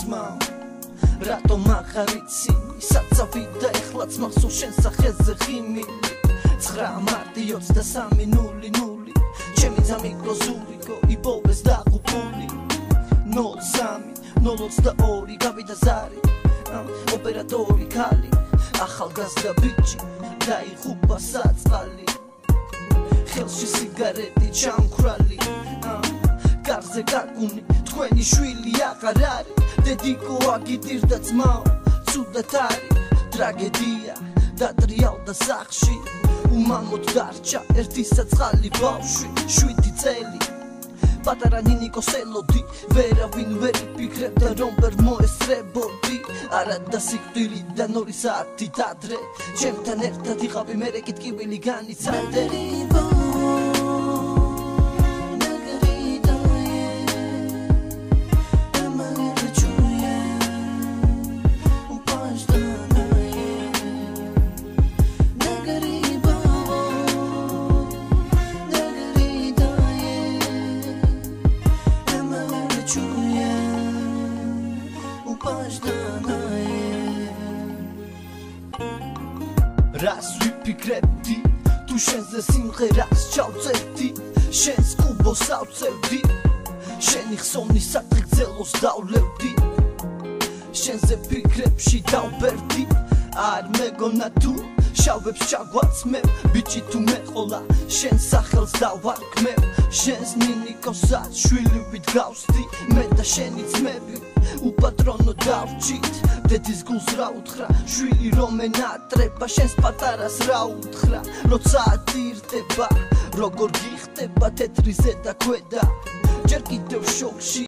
ძმაო რატომ აღარ იცი საცავი და ეხლაც მახსოვს შენ სახეზე ხიმილი 9 მარტი 23:00 ჩემი ძამი გროზულიკო იბოვეს დაღუპული 03:22 გავიდა ზარი ოპერატორი ქალი ახალგაზრდა ბიჭი დაიღუპა საწყალი ხელში სიგარეტი ჩამქრალი გარზე გაგუნი თქვენი შვილი აღარ არის დედიკო აგიდირდა ძმაო ცუდად არის ტრაგედია დატრიალდა სახლში უმამოდ დარჩა ერთი საწყალი ბავშვი 7 წელი პატარა ნინიკოს ელოდი ვერავინ ვერ იფიქრებდა რომ ვერ მოესწრებოდი არა და სიკვდილიდან 2 საათით ადრე ჩემთან ერთად იყავი მე რეკით ტკივილი განიცადე რას ვიფიქრებდი თუ შენზე სიმღერას ჩავწერდი შენს კუბოს ავწევდი შენი ხსოვნის სატრიგზელოს დავლევდი შენზე ფიქრებში დავბერდი არ მეგონა თუ შავებს ჩაგვაცმევ ბიჭი თუ მეყოლა შენ სახელს დავარქმევ შენს ნინიკოსაც შვილი ვიდგავსდი მე და შენი ძმები უპატრონო დავრჩით დედის გულს რა უთხრა შვილი რომ ენატრება შენს პატარას რა უთხრა როცა ატირდება როგორ გიხდება თეთრი ზედა ქვედა ჯერ კიდევ შოქში